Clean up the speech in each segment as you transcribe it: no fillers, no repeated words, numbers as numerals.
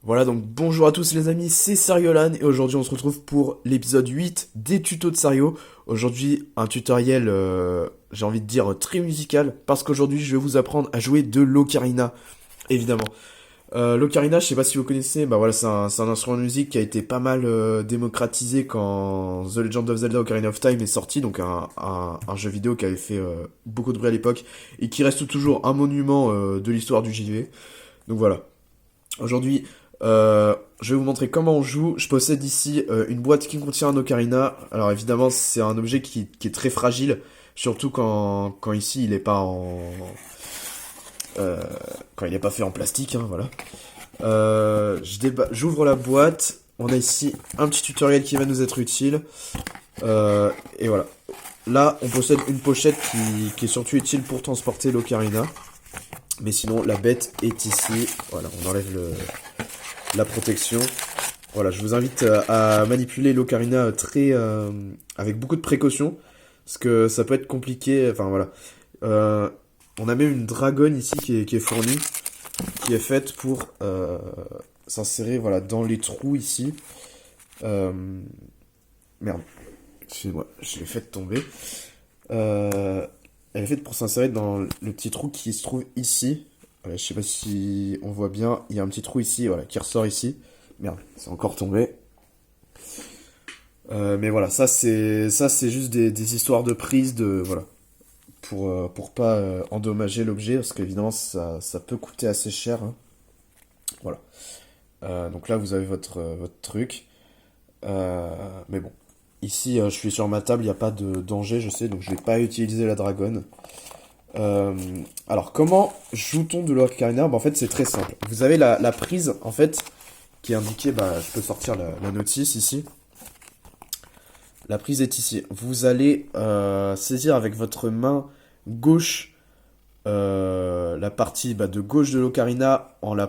Voilà, donc bonjour à tous les amis, c'est Sariolan et aujourd'hui on se retrouve pour l'épisode 8 des tutos de Sario. Aujourd'hui un tutoriel, j'ai envie de dire très musical, parce qu'aujourd'hui je vais vous apprendre à jouer de l'ocarina, évidemment. L'ocarina, je sais pas si vous connaissez, bah voilà, c'est un instrument de musique qui a été pas mal démocratisé quand The Legend of Zelda Ocarina of Time est sorti, donc un jeu vidéo qui avait fait beaucoup de bruit à l'époque et qui reste toujours un monument de l'histoire du JV. Donc voilà. Aujourd'hui, je vais vous montrer comment on joue. Je possède ici une boîte qui contient un ocarina. Alors évidemment, c'est un objet qui est très fragile, surtout quand ici il est pas quand il n'est pas fait en plastique, hein, voilà. J'ouvre la boîte. On a ici un petit tutoriel qui va nous être utile. Et voilà. Là, on possède une pochette qui est surtout utile pour transporter l'ocarina. Mais sinon, la bête est ici. Voilà, on enlève la protection. Voilà, je vous invite à manipuler l'ocarina avec beaucoup de précaution, parce que ça peut être compliqué. Enfin voilà. On a même une dragonne ici qui est fournie, qui est faite pour s'insérer voilà, dans les trous ici. Euh, Merde, excusez-moi, je l'ai fait tomber. Elle est faite pour s'insérer dans le petit trou qui se trouve ici. Je sais pas si on voit bien, il y a un petit trou ici, voilà, qui ressort ici. Merde, c'est encore tombé. Mais voilà, ça c'est juste des histoires de prise de voilà pour pas endommager l'objet parce qu'évidemment ça peut coûter assez cher, hein. Voilà. Donc là vous avez votre truc. Mais bon, ici je suis sur ma table, il n'y a pas de danger, je sais, donc je vais pas utiliser la dragonne. Euh, alors, comment joue-t-on de l'ocarina? Bah, en fait, c'est très simple. Vous avez la prise, en fait, qui est indiquée, bah, je peux sortir la notice ici. La prise est ici. Vous allez saisir avec votre main gauche la partie bah, de gauche de l'ocarina en le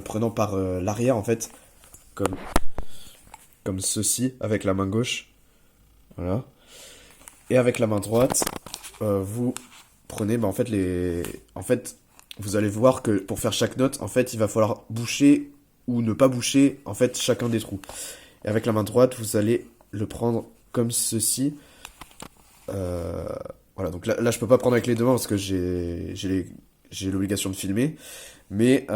prenant par l'arrière, en fait, comme, comme ceci, avec la main gauche. Voilà. Et avec la main droite, vous prenez, bah, en fait, en fait, vous allez voir que pour faire chaque note, en fait, il va falloir boucher ou ne pas boucher, en fait, chacun des trous. Et avec la main droite, vous allez le prendre comme ceci. Euh, voilà, donc là, je peux pas prendre avec les deux mains parce que j'ai l'obligation de filmer. Mais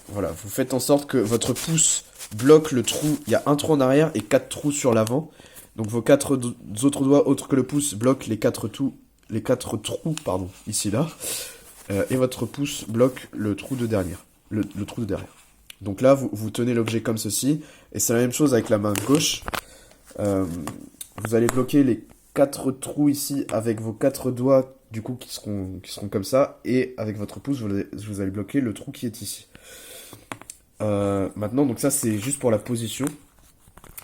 voilà, vous faites en sorte que votre pouce bloque le trou. Il y a un trou en arrière et quatre trous sur l'avant. Donc vos autres doigts, autres que le pouce, bloquent les quatre trous, pardon, ici là. Et votre pouce bloque le trou de derrière. Le trou de derrière. Donc là, vous tenez l'objet comme ceci. Et c'est la même chose avec la main gauche. Euh, Vous allez bloquer les quatre trous ici avec vos quatre doigts, du coup, qui seront comme ça. Et avec votre pouce, vous allez bloquer le trou qui est ici. Maintenant, donc ça, c'est juste pour la position.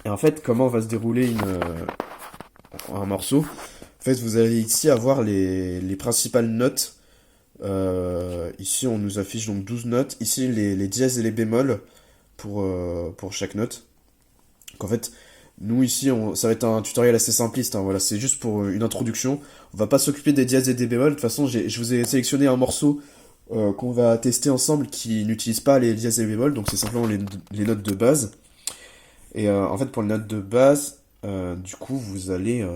Et en fait, comment va se dérouler un morceau? En fait, vous allez ici avoir les principales notes. Ici, on nous affiche donc 12 notes. Ici, les dièses et les bémols pour chaque note. Donc en fait, nous ici, ça va être un tutoriel assez simpliste, hein, voilà, c'est juste pour une introduction. On va pas s'occuper des dièses et des bémols. De toute façon, je vous ai sélectionné un morceau qu'on va tester ensemble qui n'utilise pas les dièses et les bémols. Donc c'est simplement les notes de base. Et en fait, pour les notes de base, du coup, vous allez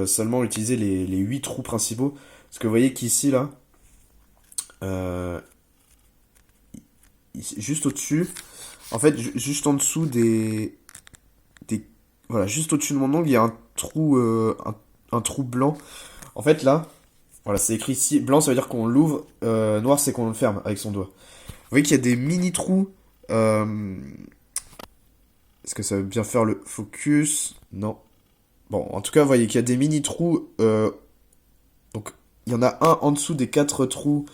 seulement utiliser les 8 trous principaux. Parce que vous voyez qu'ici, là, euh, juste au-dessus, en fait, juste en dessous voilà, juste au-dessus de mon ongle, il y a un trou blanc. En fait, là, voilà, c'est écrit ici. Blanc, ça veut dire qu'on l'ouvre. Noir, c'est qu'on le ferme avec son doigt. Vous voyez qu'il y a des mini trous. Est-ce que ça veut bien faire le focus? Non. Bon, en tout cas, vous voyez qu'il y a des mini trous. Donc, il y en a un en dessous des quatre trous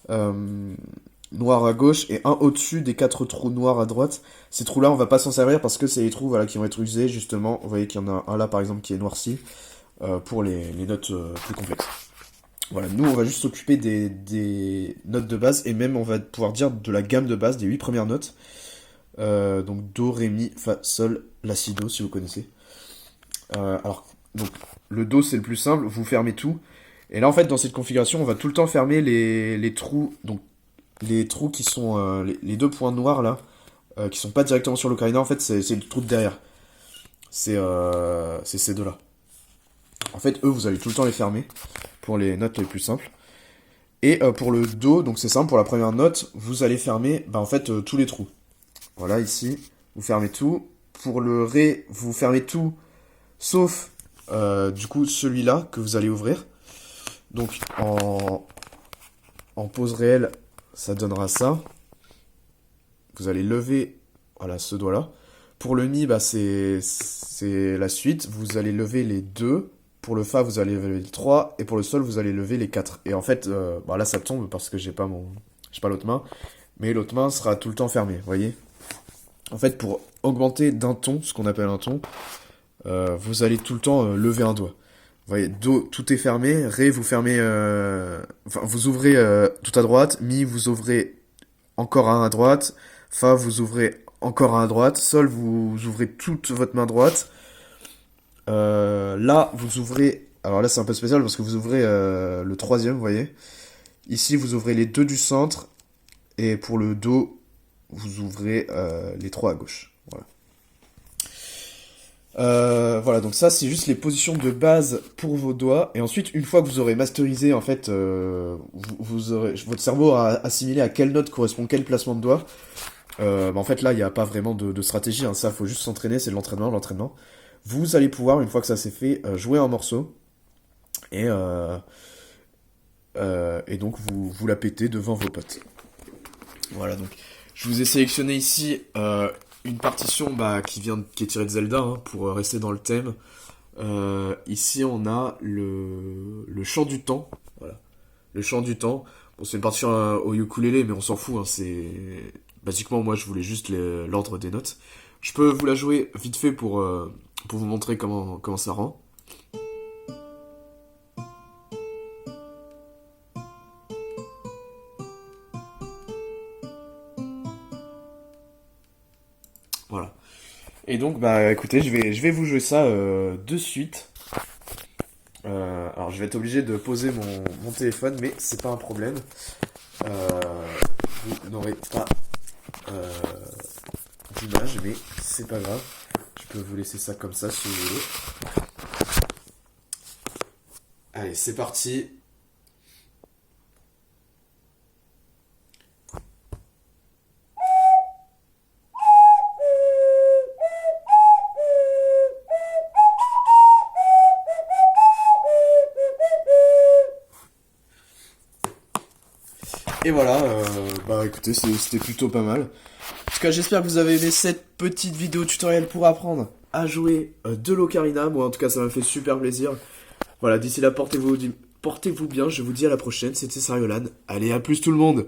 noirs à gauche et un au-dessus des quatre trous noirs à droite. Ces trous-là, on va pas s'en servir parce que c'est les trous voilà, qui vont être usés, justement. Vous voyez qu'il y en a un là, par exemple, qui est noirci pour les notes plus complexes. Voilà, nous, on va juste s'occuper des notes de base et même, on va pouvoir dire de la gamme de base, des 8 premières notes. Donc, Do, Ré, Mi, Fa, Sol, La, Si, Do, si vous connaissez. Alors, donc, le Do, c'est le plus simple, vous fermez tout. Et là, en fait, dans cette configuration, on va tout le temps fermer les trous. Donc, les trous qui sont les deux points noirs là, qui sont pas directement sur l'ocarina, en fait c'est le trou de derrière. C'est ces deux-là. En fait, eux, vous allez tout le temps les fermer pour les notes les plus simples. Et pour le do, donc c'est simple, pour la première note, vous allez fermer en fait tous les trous. Voilà, ici, vous fermez tout. Pour le ré, vous fermez tout, sauf du coup celui-là que vous allez ouvrir. Donc en pause réelle, ça donnera ça. Vous allez lever, voilà, ce doigt-là. Pour le mi, c'est la suite. Vous allez lever les 2. Pour le fa, vous allez lever les 3. Et pour le sol, vous allez lever les 4. Et en fait, là, ça tombe parce que j'ai pas l'autre main. Mais l'autre main sera tout le temps fermée, vous voyez. En fait, pour augmenter d'un ton, ce qu'on appelle un ton, vous allez tout le temps lever un doigt. Vous voyez, do, tout est fermé. Ré, vous fermez... vous ouvrez tout à droite. Mi, vous ouvrez encore un à droite. Fa, vous ouvrez encore un à droite. Sol, vous ouvrez toute votre main droite. Là, vous ouvrez... Alors là, c'est un peu spécial parce que vous ouvrez le troisième, vous voyez. Ici, vous ouvrez les 2 du centre. Et pour le do, vous ouvrez les 3 à gauche. Voilà. Voilà, donc ça, c'est juste les positions de base pour vos doigts. Et ensuite, une fois que vous aurez masterisé, en fait, votre cerveau a assimilé à quelle note correspond quel placement de doigt. En fait, là, il n'y a pas vraiment de stratégie. Hein. Ça, faut juste s'entraîner. C'est de l'entraînement. Vous allez pouvoir, une fois que ça c'est fait, jouer un morceau. Et donc, vous la pétez devant vos potes. Voilà, donc, je vous ai sélectionné ici une partition qui est tirée de Zelda, hein, pour rester dans le thème. Ici, on a le chant du temps. Voilà. Le chant du temps. Bon, c'est une partition au ukulélé, mais on s'en fout. Hein, c'est... Basiquement, moi, je voulais juste l'ordre des notes. Je peux vous la jouer vite fait pour vous montrer comment ça rend. Voilà. Et donc, écoutez, je vais vous jouer ça de suite. Alors, je vais être obligé de poser mon téléphone, mais c'est pas un problème. Vous n'aurez pas d'image, mais c'est pas grave. Je peux vous laisser ça comme ça si vous voulez. Allez, c'est parti. Et voilà, écoutez, c'était plutôt pas mal. En tout cas, j'espère que vous avez aimé cette petite vidéo tutoriel pour apprendre à jouer de l'ocarina. Moi, en tout cas, ça m'a fait super plaisir. Voilà, d'ici là, portez-vous bien. Je vous dis à la prochaine. C'était Sariolan. Allez, à plus tout le monde!